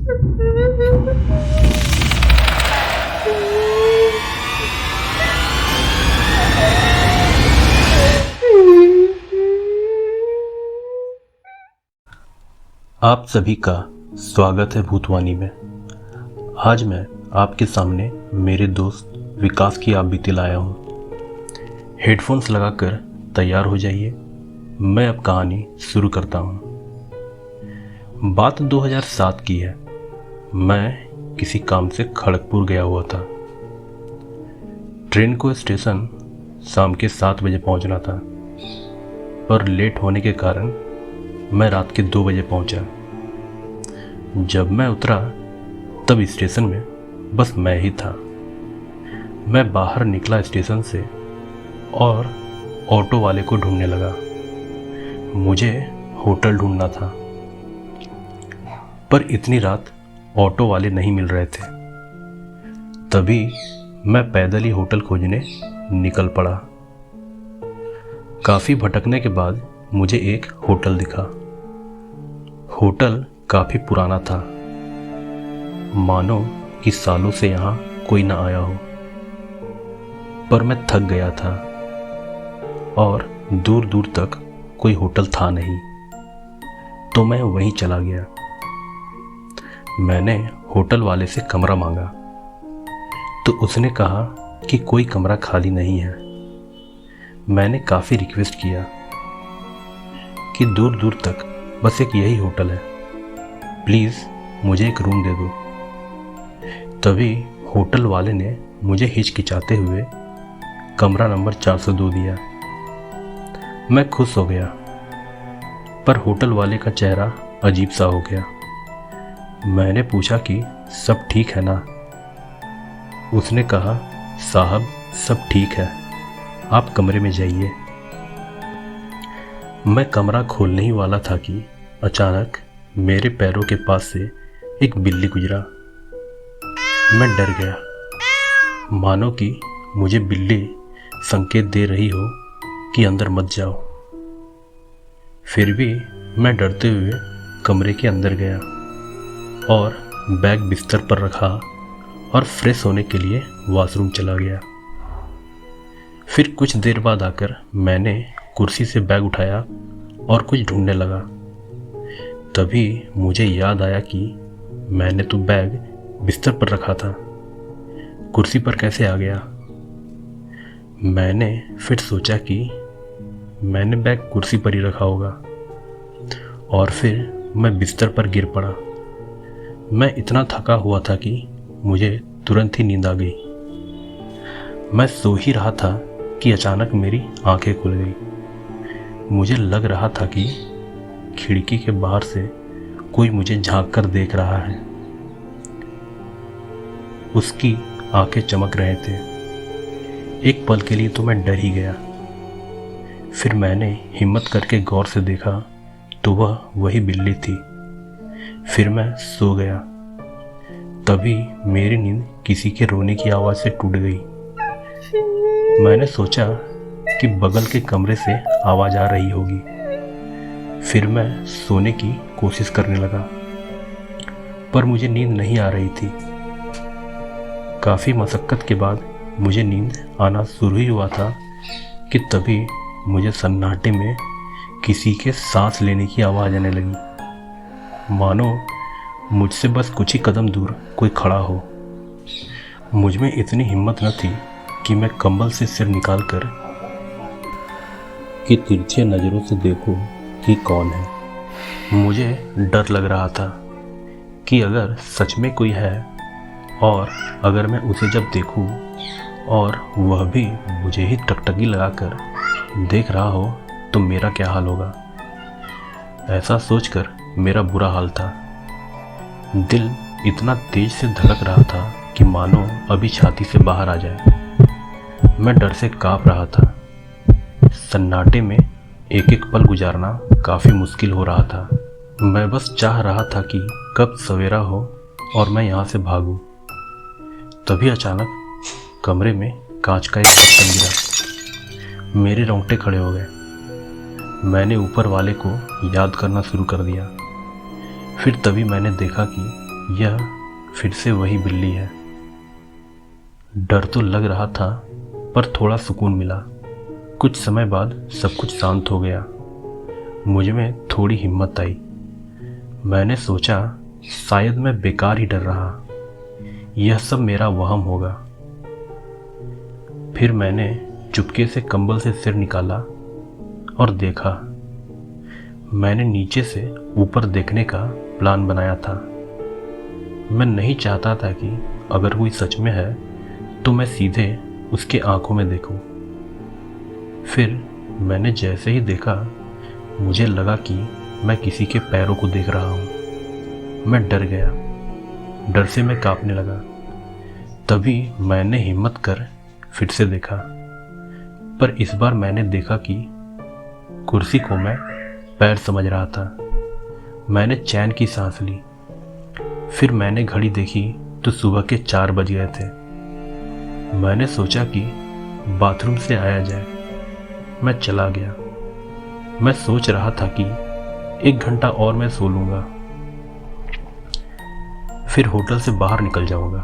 आप सभी का स्वागत है भूतवानी में। आज मैं आपके सामने मेरे दोस्त विकास की आप बीती लाया हूँ। हेडफोन्स लगाकर तैयार हो जाइए, मैं अब कहानी शुरू करता हूँ। बात 2007 की है। मैं किसी काम से खड़गपुर गया हुआ था। ट्रेन को स्टेशन शाम के 7 बजे पहुँचना था, पर लेट होने के कारण मैं रात के 2 बजे पहुंचा। जब मैं उतरा तब स्टेशन में बस मैं ही था। मैं बाहर निकला स्टेशन से और ऑटो वाले को ढूंढने लगा। मुझे होटल ढूंढना था, पर इतनी रात ऑटो वाले नहीं मिल रहे थे। तभी मैं पैदल ही होटल खोजने निकल पड़ा। काफ़ी भटकने के बाद मुझे एक होटल दिखा। होटल काफ़ी पुराना था, मानो कि सालों से यहाँ कोई ना आया हो। पर मैं थक गया था और दूर दूर तक कोई होटल था नहीं, तो मैं वहीं चला गया। मैंने होटल वाले से कमरा मांगा तो उसने कहा कि कोई कमरा खाली नहीं है। मैंने काफ़ी रिक्वेस्ट किया कि दूर दूर तक बस एक यही होटल है, प्लीज़ मुझे एक रूम दे दो। तभी होटल वाले ने मुझे हिचकिचाते हुए कमरा नंबर 402 दिया। मैं खुश हो गया, पर होटल वाले का चेहरा अजीब सा हो गया। मैंने पूछा कि सब ठीक है ना? उसने कहा, साहब सब ठीक है, आप कमरे में जाइए। मैं कमरा खोलने ही वाला था कि अचानक मेरे पैरों के पास से एक बिल्ली गुजरा। मैं डर गया, मानो कि मुझे बिल्ली संकेत दे रही हो कि अंदर मत जाओ। फिर भी मैं डरते हुए कमरे के अंदर गया और बैग बिस्तर पर रखा और फ्रेश होने के लिए वॉशरूम चला गया। फिर कुछ देर बाद आकर मैंने कुर्सी से बैग उठाया और कुछ ढूंढने लगा। तभी मुझे याद आया कि मैंने तो बैग बिस्तर पर रखा था, कुर्सी पर कैसे आ गया। मैंने फिर सोचा कि मैंने बैग कुर्सी पर ही रखा होगा और फिर मैं बिस्तर पर गिर पड़ा। मैं इतना थका हुआ था कि मुझे तुरंत ही नींद आ गई। मैं सो ही रहा था कि अचानक मेरी आंखें खुल गई। मुझे लग रहा था कि खिड़की के बाहर से कोई मुझे झांक कर देख रहा है। उसकी आंखें चमक रहे थे। एक पल के लिए तो मैं डर ही गया। फिर मैंने हिम्मत करके गौर से देखा तो वह वही बिल्ली थी। फिर मैं सो गया। तभी मेरी नींद किसी के रोने की आवाज़ से टूट गई। मैंने सोचा कि बगल के कमरे से आवाज़ आ रही होगी। फिर मैं सोने की कोशिश करने लगा, पर मुझे नींद नहीं आ रही थी। काफ़ी मशक्क़त के बाद मुझे नींद आना शुरू ही हुआ था कि तभी मुझे सन्नाटे में किसी के सांस लेने की आवाज़ आने लगी, मानो मुझसे बस कुछ ही कदम दूर कोई खड़ा हो। मुझ में इतनी हिम्मत न थी कि मैं कंबल से सिर निकालकर कि तिरछे नज़रों से देखूं कि कौन है। मुझे डर लग रहा था कि अगर सच में कोई है और अगर मैं उसे जब देखूं और वह भी मुझे ही टकटकी लगाकर देख रहा हो तो मेरा क्या हाल होगा। ऐसा सोचकर मेरा बुरा हाल था। दिल इतना तेज से धड़क रहा था कि मानो अभी छाती से बाहर आ जाए। मैं डर से काँप रहा था। सन्नाटे में एक एक पल गुजारना काफ़ी मुश्किल हो रहा था। मैं बस चाह रहा था कि कब सवेरा हो और मैं यहाँ से भागूं। तभी अचानक कमरे में कांच का एक बर्तन गिरा। मेरे रोंगटे खड़े हो गए। मैंने ऊपर वाले को याद करना शुरू कर दिया। फिर तभी मैंने देखा कि यह फिर से वही बिल्ली है। डर तो लग रहा था पर थोड़ा सुकून मिला। कुछ समय बाद सब कुछ शांत हो गया। मुझ में थोड़ी हिम्मत आई। मैंने सोचा शायद मैं बेकार ही डर रहा, यह सब मेरा वहम होगा। फिर मैंने चुपके से कंबल से सिर निकाला और देखा। मैंने नीचे से ऊपर देखने का प्लान बनाया था। मैं नहीं चाहता था कि अगर कोई सच में है तो मैं सीधे उसके आंखों में देखूं। फिर मैंने जैसे ही देखा मुझे लगा कि मैं किसी के पैरों को देख रहा हूं। मैं डर गया, डर से मैं कांपने लगा। तभी मैंने हिम्मत कर फिर से देखा, पर इस बार मैंने देखा कि कुर्सी को मैं पैर समझ रहा था। मैंने चैन की सांस ली। फिर मैंने घड़ी देखी तो सुबह के 4 बज गए थे। मैंने सोचा कि बाथरूम से आया जाए। मैं चला गया। मैं सोच रहा था कि 1 घंटा और मैं सो लूंगा, फिर होटल से बाहर निकल जाऊंगा।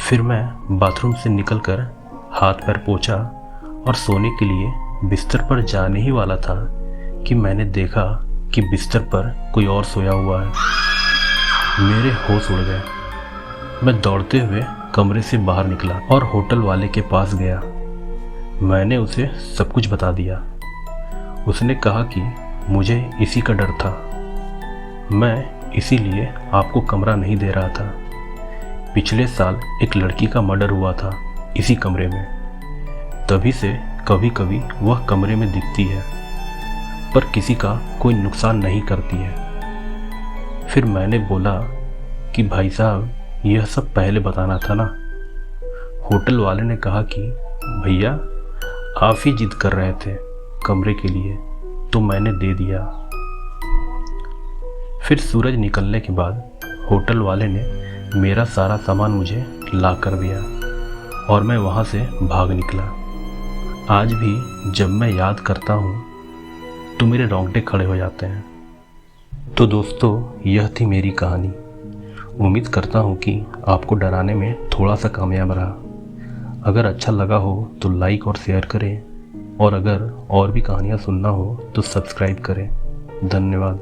फिर मैं बाथरूम से निकलकर हाथ पैर पोंछा और सोने के लिए बिस्तर पर जाने ही वाला था कि मैंने देखा कि बिस्तर पर कोई और सोया हुआ है। मेरे होश उड़ गए। मैं दौड़ते हुए कमरे से बाहर निकला और होटल वाले के पास गया। मैंने उसे सब कुछ बता दिया। उसने कहा कि मुझे इसी का डर था, मैं इसीलिए आपको कमरा नहीं दे रहा था। पिछले साल एक लड़की का मर्डर हुआ था इसी कमरे में, तभी से कभी कभी वह कमरे में दिखती है, पर किसी का कोई नुकसान नहीं करती है। फिर मैंने बोला कि भाई साहब यह सब पहले बताना था ना। होटल वाले ने कहा कि भैया आप ही जिद कर रहे थे कमरे के लिए तो मैंने दे दिया। फिर सूरज निकलने के बाद होटल वाले ने मेरा सारा सामान मुझे ला कर दिया और मैं वहाँ से भाग निकला। आज भी जब मैं याद करता हूँ तो मेरे रोंगटे खड़े हो जाते हैं। तो दोस्तों यह थी मेरी कहानी। उम्मीद करता हूँ कि आपको डराने में थोड़ा सा कामयाब रहा। अगर अच्छा लगा हो तो लाइक और शेयर करें, और अगर और भी कहानियाँ सुनना हो तो सब्सक्राइब करें। धन्यवाद।